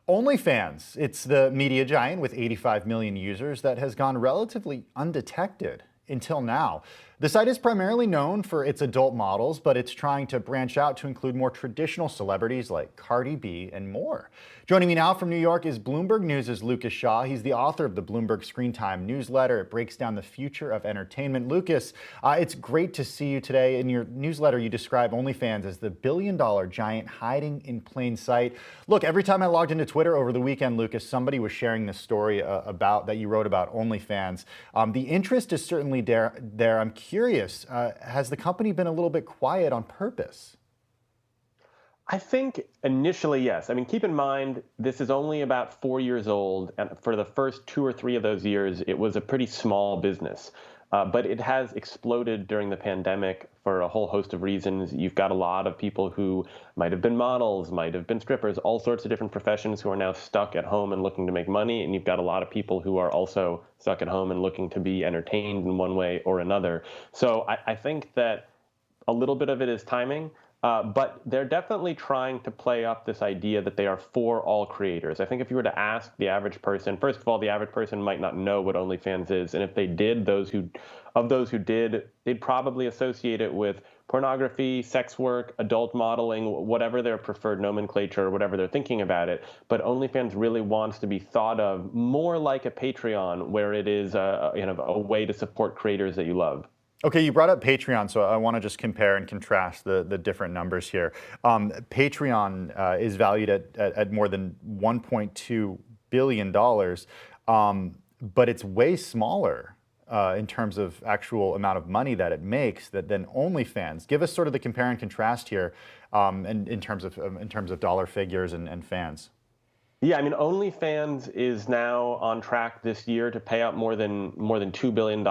OnlyFans, it's the media giant with 85 million users that has gone relatively undetected until now. The site is primarily known for its adult models, but it's trying to branch out to include more traditional celebrities like Cardi B and more. Joining me now from New York is Bloomberg News' Lucas Shaw. He's the author of the Bloomberg Screen Time newsletter. It breaks down the future of entertainment. Lucas, it's great to see you today. In your newsletter, you describe OnlyFans as the billion-dollar giant hiding in plain sight. Look, every time I logged into Twitter over the weekend, Lucas, somebody was sharing this story that you wrote about OnlyFans. The interest is certainly there. I'm curious, has the company been a little bit quiet on purpose? I think initially, yes. I mean, keep in mind, this is only about 4 years old. And for the first 2 or 3 of those years, it was a pretty small business. But it has exploded during the pandemic for a whole host of reasons. You've got a lot of people who might have been models, might have been strippers, all sorts of different professions who are now stuck at home and looking to make money. And you've got a lot of people who are also stuck at home and looking to be entertained in one way or another. So I think that a little bit of it is timing. But they're definitely trying to play up this idea that they are for all creators. I think if you were to ask the average person, first of all, the average person might not know what OnlyFans is. And if they did, those who did, they'd probably associate it with pornography, sex work, adult modeling, whatever their preferred nomenclature or whatever they're thinking about it. But OnlyFans really wants to be thought of more like a Patreon, where it is a way to support creators that you love. Okay, you brought up Patreon, so I want to just compare and contrast the different numbers here. Patreon is valued at more than $1.2 billion, but it's way smaller in terms of actual amount of money that it makes than OnlyFans. Give us sort of the compare and contrast here, in terms of dollar figures and fans. Yeah, I mean, OnlyFans is now on track this year to pay out more than $2 billion.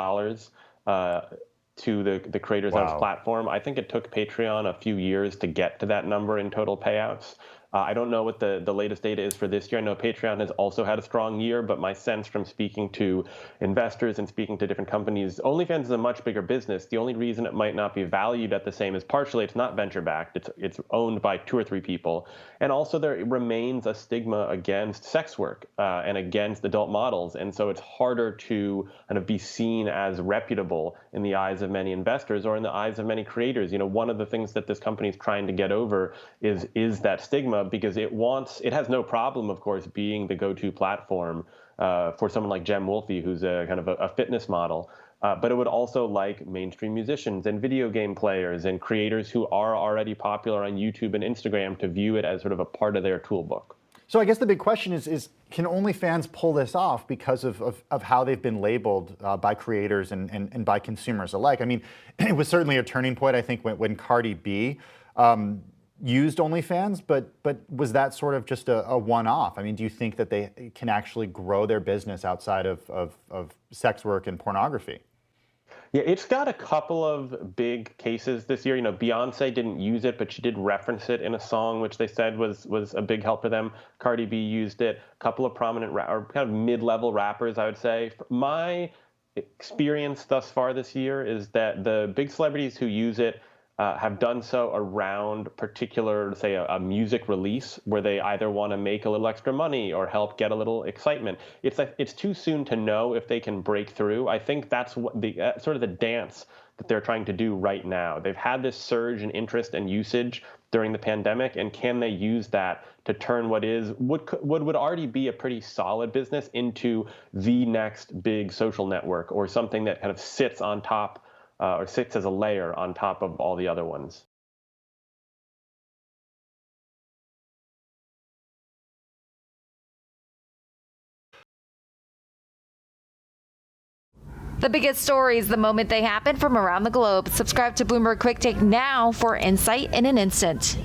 To the creators on its platform. I think it took Patreon a few years to get to that number in total payouts. I don't know what the latest data is for this year. I know Patreon has also had a strong year, but my sense from speaking to investors and speaking to different companies, OnlyFans is a much bigger business. The only reason it might not be valued at the same is partially it's not venture-backed. It's owned by 2 or 3 people. And also there remains a stigma against sex work and against adult models. And so it's harder to kind of be seen as reputable in the eyes of many investors or in the eyes of many creators. You know, one of the things that this company is trying to get over is that stigma, because it has no problem, of course, being the go-to platform for someone like Jem Wolfie, who's a kind of a fitness model. But it would also like mainstream musicians and video game players and creators who are already popular on YouTube and Instagram to view it as sort of a part of their toolbook. So I guess the big question is can OnlyFans pull this off because of how they've been labeled by creators and by consumers alike? I mean, it was certainly a turning point, I think, when Cardi B used OnlyFans, but was that sort of just a one-off? I mean, do you think that they can actually grow their business outside of sex work and pornography? Yeah, it's got a couple of big cases this year. You know, Beyoncé didn't use it, but she did reference it in a song, which they said was a big help for them. Cardi B used it. A couple of prominent or kind of mid-level rappers, I would say. My experience thus far this year is that the big celebrities who use it have done so around particular, say, a music release where they either want to make a little extra money or help get a little excitement. It's too soon to know if they can break through. I think that's what the sort of the dance that they're trying to do right now. They've had this surge in interest and usage during the pandemic, and can they use that to turn what would already be a pretty solid business into the next big social network or something that kind of sits on top or sits as a layer on top of all the other ones. The biggest stories the moment they happen from around the globe. Subscribe to Bloomberg Quick Take now for insight in an instant.